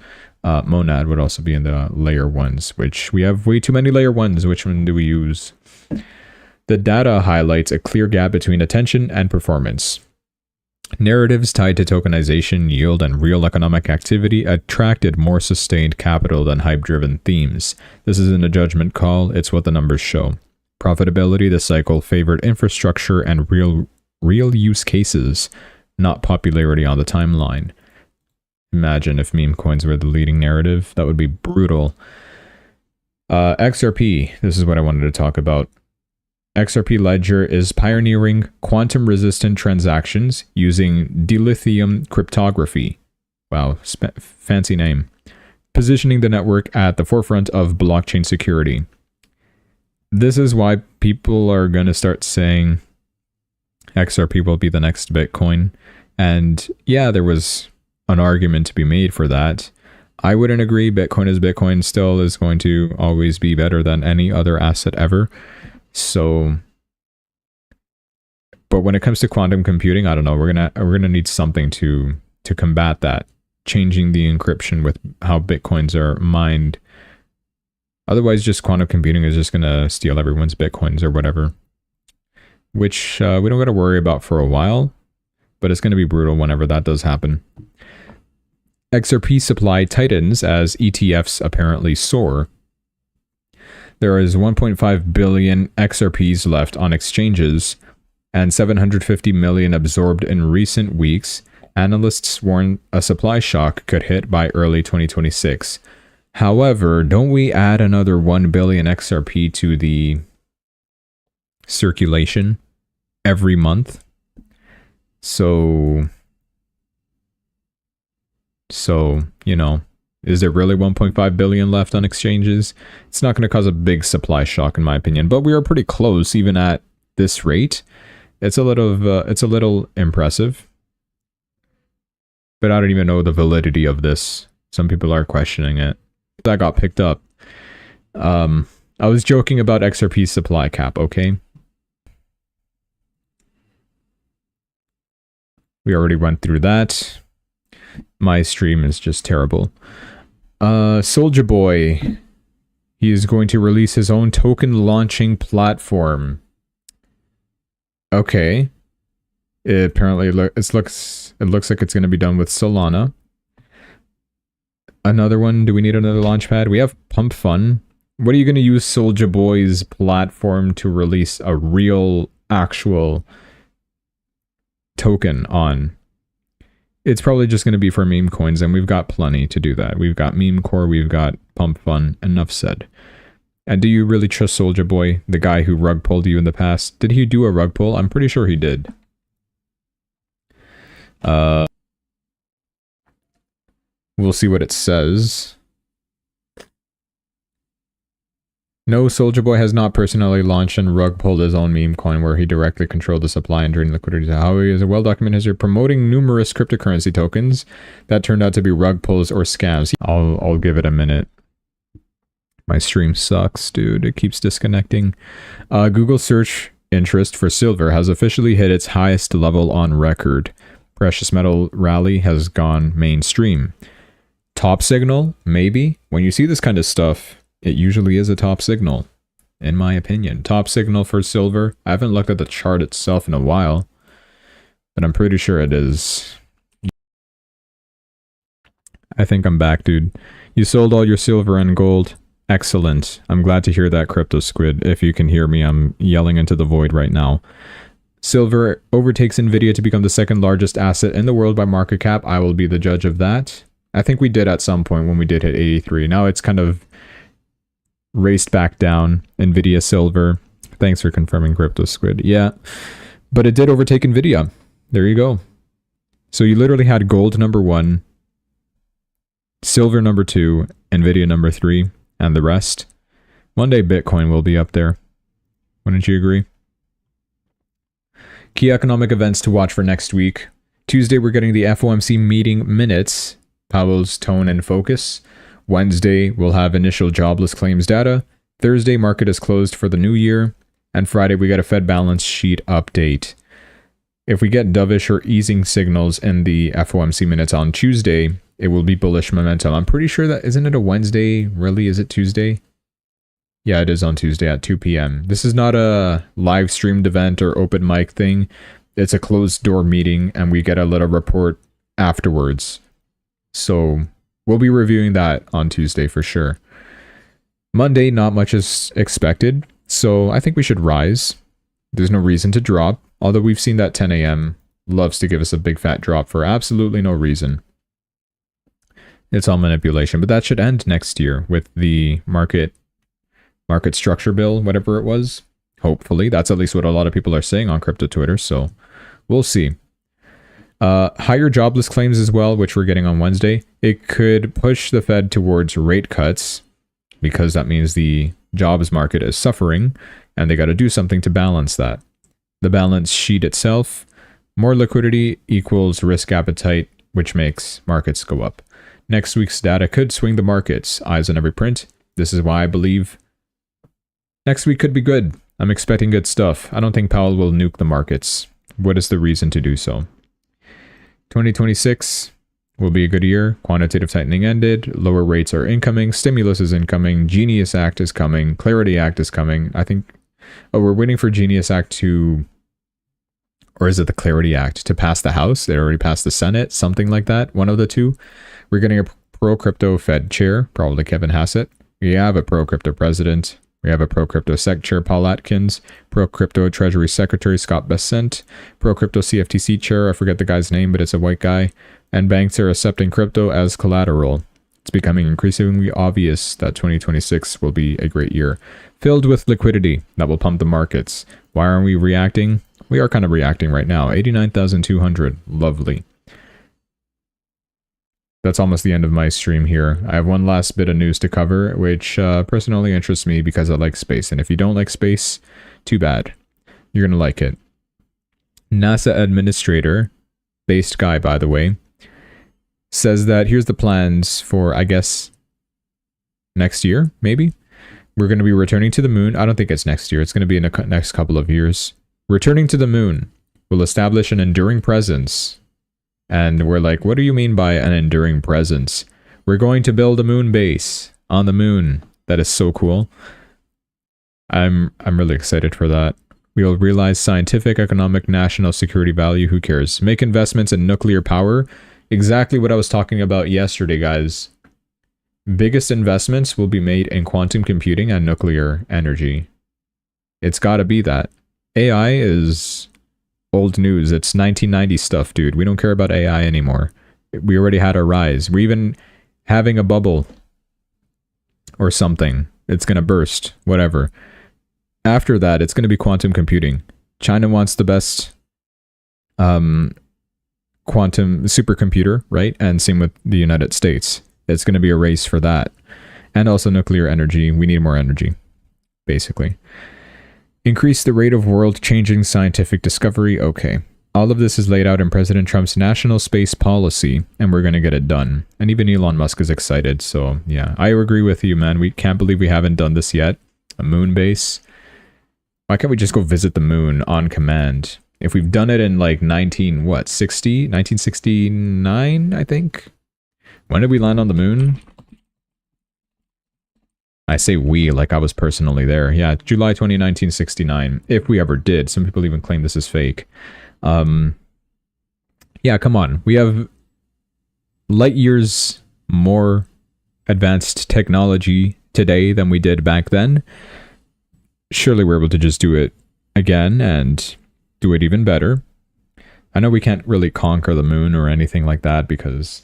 Monad would also be in the layer 1s, which we have way too many layer 1s. Which one do we use? The data highlights a clear gap between attention and performance. Narratives tied to tokenization, yield, and real economic activity attracted more sustained capital than hype-driven themes. This isn't a judgment call, it's what the numbers show. Profitability this cycle favored infrastructure and real use cases, not popularity on the timeline. Imagine if meme coins were the leading narrative. That would be brutal. XRP, this is what I wanted to talk about. XRP Ledger is pioneering quantum-resistant transactions using dilithium cryptography. Wow, fancy name. Positioning the network at the forefront of blockchain security. This is why people are going to start saying XRP will be the next Bitcoin. And yeah, there was an argument to be made for that. I wouldn't agree. Bitcoin is Bitcoin, still is going to always be better than any other asset ever. So, but when it comes to quantum computing, I don't know. We're gonna need something to combat that. Changing the encryption with how Bitcoins are mined. Otherwise, just quantum computing is just gonna steal everyone's Bitcoins or whatever. Which we don't gotta worry about for a while, but it's gonna be brutal whenever that does happen. XRP supply tightens as ETFs apparently soar. There is 1.5 billion XRPs left on exchanges and 750 million absorbed in recent weeks. Analysts warn a supply shock could hit by early 2026. However, don't we add another 1 billion XRP to the circulation every month? So, you know, is there really 1.5 billion left on exchanges? It's not going to cause a big supply shock in my opinion, but we are pretty close even at this rate. It's a little impressive. But I don't even know the validity of this. Some people are questioning it. That got picked up. I was joking about XRP supply cap, okay? We already went through that. My stream is just terrible. Soulja Boy. He is going to release his own token launching platform. Okay. Apparently, it looks like it's going to be done with Solana. Another one. Do we need another launchpad? We have Pump Fun. What are you going to use Soulja Boy's platform to release a real, actual token on? It's probably just going to be for meme coins, and we've got plenty to do that. We've got Meme Core, we've got Pump Fun. Enough said. And do you really trust Soulja Boy, the guy who rug pulled you in the past? Did he do a rug pull? I'm pretty sure he did. We'll see what it says. No, Soulja Boy has not personally launched and rug pulled his own meme coin where he directly controlled the supply and drained liquidity. However, he is a well-documented history promoting numerous cryptocurrency tokens that turned out to be rug pulls or scams. I'll give it a minute. My stream sucks, dude. It keeps disconnecting. Google search interest for silver has officially hit its highest level on record. Precious metal rally has gone mainstream. Top signal? Maybe. When you see this kind of stuff, it usually is a top signal, in my opinion. Top signal for silver. I haven't looked at the chart itself in a while, but I'm pretty sure it is. I think I'm back, dude. You sold all your silver and gold. Excellent. I'm glad to hear that, Crypto Squid. If you can hear me, I'm yelling into the void right now. Silver overtakes Nvidia to become the second largest asset in the world by market cap. I will be the judge of that. I think we did at some point when we did hit 83. Now it's kind of raced back down. Nvidia silver. Thanks for confirming, Crypto Squid. Yeah, but it did overtake Nvidia. There you go. So you literally had gold number 1, silver number 2, Nvidia number 3, and the rest. One day Bitcoin will be up there. Wouldn't you agree? Key economic events to watch for next week. Tuesday, we're getting the FOMC meeting minutes, Powell's tone and focus. Wednesday, we'll have initial jobless claims data. Thursday, market is closed for the new year. And Friday, we get a Fed balance sheet update. If we get dovish or easing signals in the FOMC minutes on Tuesday, it will be bullish momentum. I'm pretty sure that, isn't it a Wednesday? Really? Is it Tuesday? Yeah, it is on Tuesday at 2 p.m. This is not a live streamed event or open mic thing. It's a closed door meeting and we get a little report afterwards. So we'll be reviewing that on Tuesday for sure. Monday, not much is expected. So I think we should rise. There's no reason to drop. Although we've seen that 10 a.m. loves to give us a big fat drop for absolutely no reason. It's all manipulation. But that should end next year with the market structure bill, whatever it was. Hopefully. That's at least what a lot of people are saying on crypto Twitter. So we'll see. Higher jobless claims as well, which we're getting on Wednesday. It could push the Fed towards rate cuts because that means the jobs market is suffering and they got to do something to balance that. the balance sheet itself. More liquidity equals risk appetite, which makes markets go up. Next week's data could swing the markets. Eyes on every print. This is why I believe next week could be good. I'm expecting good stuff. I don't think Powell will nuke the markets. What is the reason to do so? 2026 will be a good year. Quantitative tightening ended. Lower rates are incoming. Stimulus is incoming. Genius Act is coming. Clarity Act is coming. I think... Oh, we're waiting for Genius Act to... Or is it the Clarity Act to pass the House? They already passed the Senate. Something like that. One of the two. We're getting a pro-crypto Fed chair. Probably Kevin Hassett. We have a pro-crypto president. We have a pro-crypto SEC chair, Paul Atkins. Pro-crypto Treasury Secretary, Scott Bessent. Pro-crypto CFTC chair, I forget the guy's name, but it's a white guy. And banks are accepting crypto as collateral. It's becoming increasingly obvious that 2026 will be a great year, filled with liquidity that will pump the markets. Why aren't we reacting? We are kind of reacting right now. 89,200. Lovely. That's almost the end of my stream here. I have one last bit of news to cover, which personally interests me because I like space. And if you don't like space, too bad. You're going to like it. NASA administrator, based guy, by the way, says that here's the plans for, I guess, next year, maybe? We're going to be returning to the moon. I don't think it's next year. It's going to be in the next couple of years. Returning to the moon will establish an enduring presence. And we're like, what do you mean by an enduring presence? We're going to build a moon base on the moon. That is so cool. I'm really excited for that. We will realize scientific, economic, national security value. Who cares? Make investments in nuclear power. Exactly what I was talking about yesterday, guys. Biggest investments will be made in quantum computing and nuclear energy. It's got to be that. AI is old news. It's 1990 stuff, dude. We don't care about AI anymore. We already had a rise. We're even having a bubble or something. It's going to burst. Whatever. After that, it's going to be quantum computing. China wants the best quantum supercomputer, right? And same with the United States. It's going to be a race for that. And also nuclear energy. We need more energy, basically. Increase the rate of world-changing scientific discovery. Okay. All of this is laid out in President Trump's national space policy, and we're going to get it done. And even Elon Musk is excited, so yeah. I agree with you, man. We can't believe we haven't done this yet. A moon base. Why can't we just go visit the moon on command? If we've done it in like 1969, I think? When did we land on the moon? I say we, like I was personally there. Yeah, July 20, 1969. If we ever did. Some people even claim this is fake. Yeah, come on. We have light years more advanced technology today than we did back then. Surely we're able to just do it again and do it even better. I know we can't really conquer the moon or anything like that because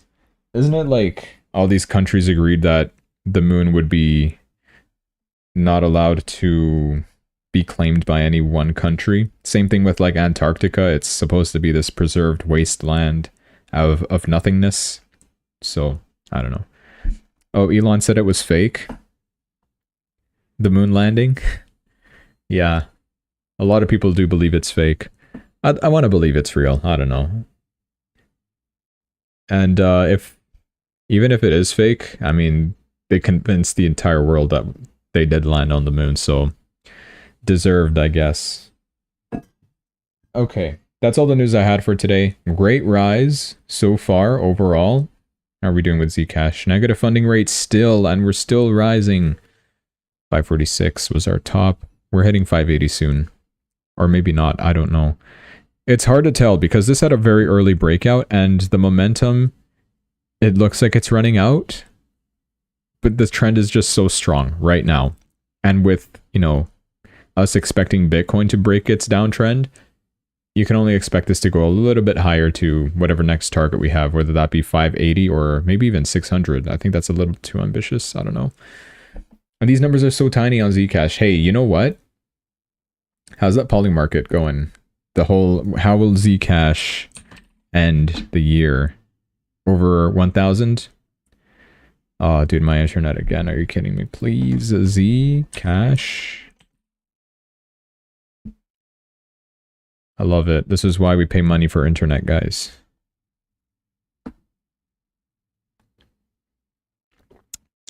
isn't it like all these countries agreed that the moon would be not allowed to be claimed by any one country? Same thing with like Antarctica. It's supposed to be this preserved wasteland of nothingness. So, I don't know. Oh, Elon said it was fake. The moon landing. Yeah. A lot of people do believe it's fake. I want to believe it's real. I don't know. And even if it is fake, I mean, they convinced the entire world that they did land on the moon, so deserved, I guess. Okay, that's all the news I had for today. Great rise so far overall. How are we doing with Zcash? Negative funding rate still, and we're still rising. 546 was our top. We're hitting 580 soon. Or maybe not, I don't know. It's hard to tell because this had a very early breakout and the momentum, it looks like it's running out. But the trend is just so strong right now. And with, you know, us expecting Bitcoin to break its downtrend, you can only expect this to go a little bit higher to whatever next target we have, whether that be 580 or maybe even 600. I think that's a little too ambitious. I don't know. And these numbers are so tiny on Zcash. Hey, you know what? How's that poly market going? The whole, how will Zcash end the year? Over 1,000? Oh, dude, my internet again. Are you kidding me? Please, Zcash. I love it. This is why we pay money for internet, guys.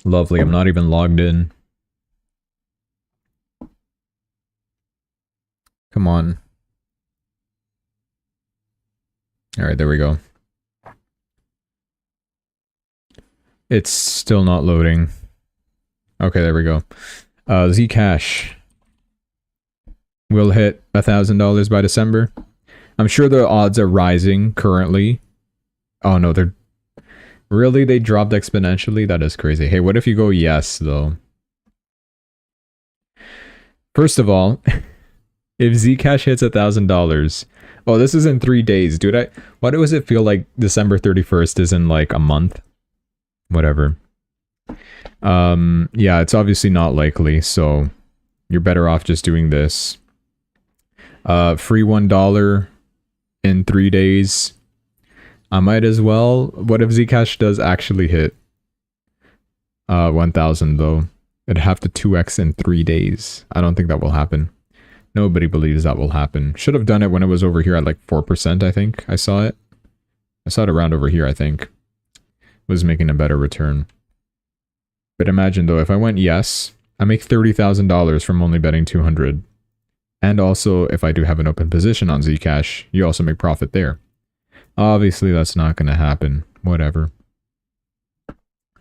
Lovely. I'm not even logged in. Come on. All right, there we go. It's still not loading. Okay, there we go. Zcash will hit $1,000 by December. I'm sure the odds are rising currently. Oh no, they're... Really? They dropped exponentially? That is crazy. Hey, what if you go yes, though? First of all, if Zcash hits $1,000... Oh, this is in 3 days, dude. Why does it feel like December 31st is in like a month? Whatever. Yeah, it's obviously not likely, so you're better off just doing this. Free $1 in 3 days. I might as well. What if Zcash does actually hit 1,000 though? It'd have to 2x in 3 days. I don't think that will happen. Nobody believes that will happen. Should have done it when it was over here at like 4%, I think. I saw it. I saw it around over here, I think. Was making a better return. But imagine though, if I went yes, I make $30,000 from only betting 200. And also, if I do have an open position on Zcash, you also make profit there. Obviously, that's not going to happen. Whatever.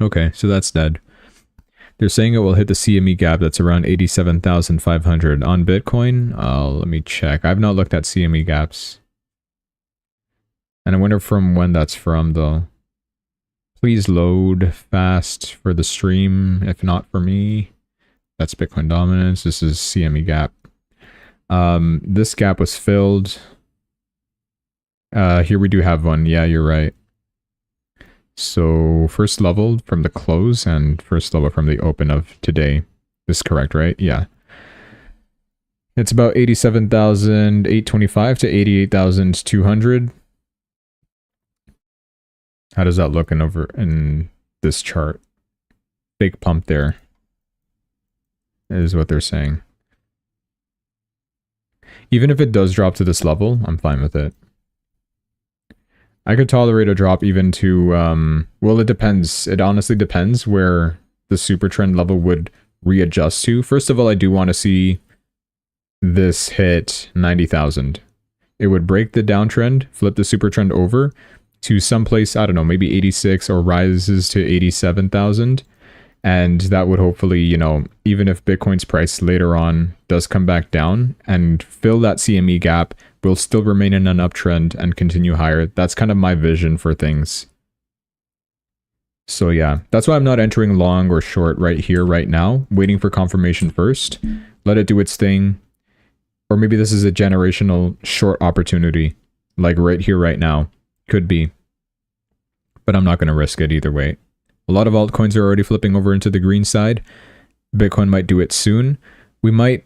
Okay, so that's dead. They're saying it will hit the CME gap that's around 87,500 on Bitcoin. Let me check. I've not looked at CME gaps. And I wonder from when that's from, though. Please load fast for the stream, if not for me. That's Bitcoin dominance. This is CME gap. This gap was filled. Here we do have one. Yeah, you're right. So first level from the close and first level from the open of today. This is correct, right? Yeah. It's about 87,825 to 88,200. How does that look in this chart? Big pump there is what they're saying. Even if it does drop to this level, I'm fine with it. I could tolerate a drop even to, well, it depends. It honestly depends where the super trend level would readjust to. First of all, I do want to see this hit 90,000. It would break the downtrend, flip the super trend over to someplace, I don't know, maybe 86 or rises to 87,000. And that would hopefully, you know, even if Bitcoin's price later on does come back down and fill that CME gap, will still remain in an uptrend and continue higher. That's kind of my vision for things. So yeah, that's why I'm not entering long or short right here, right now. Waiting for confirmation first. Let it do its thing. Or maybe this is a generational short opportunity. Like right here, right now. Could be. But I'm not going to risk it either way. A lot of altcoins are already flipping over into the green side. Bitcoin might do it soon. We might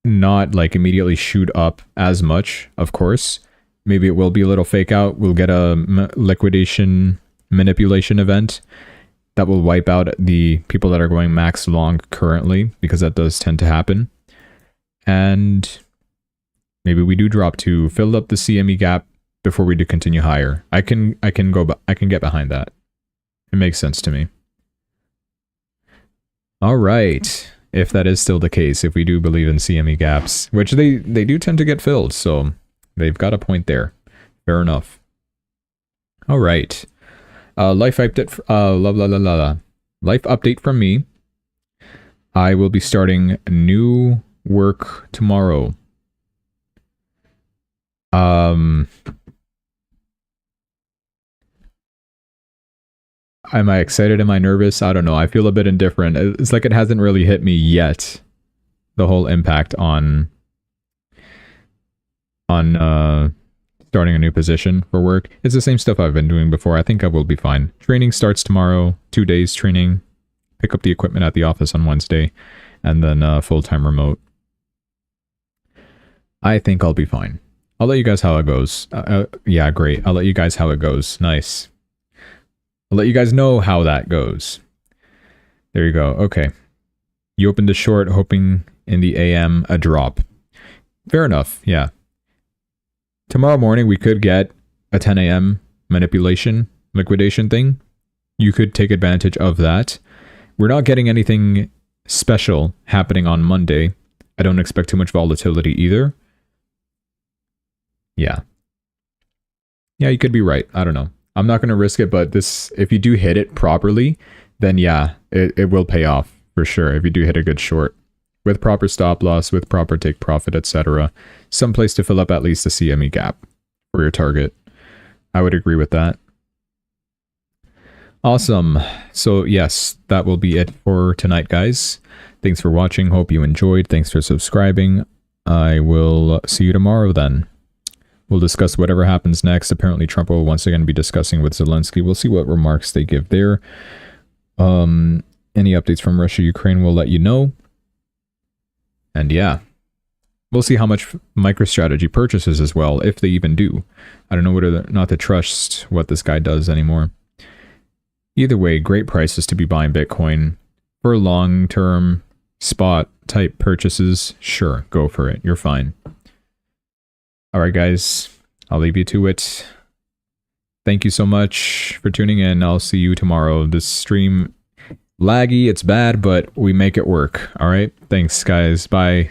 not like immediately shoot up as much, of course. Maybe it will be a little fake out. We'll get a liquidation manipulation event that will wipe out the people that are going max long currently, because that does tend to happen. And maybe we do drop to fill up the CME gap before we do continue higher. I can get behind that. It makes sense to me. All right. If that is still the case, if we do believe in CME gaps, which they do tend to get filled, so they've got a point there. Fair enough. All right. Life update. Life update from me. I will be starting new work tomorrow. Am I excited? Am I nervous? I don't know. I feel a bit indifferent. It's like it hasn't really hit me yet. The whole impact on starting a new position for work. It's the same stuff I've been doing before. I think I will be fine. Training starts tomorrow. 2 days training. Pick up the equipment at the office on Wednesday. And then full-time remote. I think I'll be fine. I'll let you guys how it goes. Yeah, great. I'll let you guys how it goes. Nice. I'll let you guys know how that goes. There you go. Okay. You opened a short, hoping in the AM a drop. Fair enough. Yeah. Tomorrow morning, we could get a 10 a.m. manipulation, liquidation thing. You could take advantage of that. We're not getting anything special happening on Monday. I don't expect too much volatility either. Yeah. Yeah, you could be right. I don't know. I'm not going to risk it, but this, if you do hit it properly, then yeah, it will pay off for sure if you do hit a good short. With proper stop loss, with proper take profit, etc. Some place to fill up at least the CME gap for your target. I would agree with that. Awesome. So yes, that will be it for tonight, guys. Thanks for watching. Hope you enjoyed. Thanks for subscribing. I will see you tomorrow then. We'll discuss whatever happens next. Apparently Trump will once again be discussing with Zelenskyy. We'll see what remarks they give there. Any updates from Russia, Ukraine, we'll let you know. And yeah, we'll see how much MicroStrategy purchases as well, if they even do. I don't know whether or not to trust what this guy does anymore. Either way, great prices to be buying Bitcoin. For long-term spot type purchases, sure, go for it. You're fine. All right, guys, I'll leave you to it. Thank you so much for tuning in. I'll see you tomorrow. This stream, laggy, it's bad, but we make it work. All right, thanks, guys. Bye.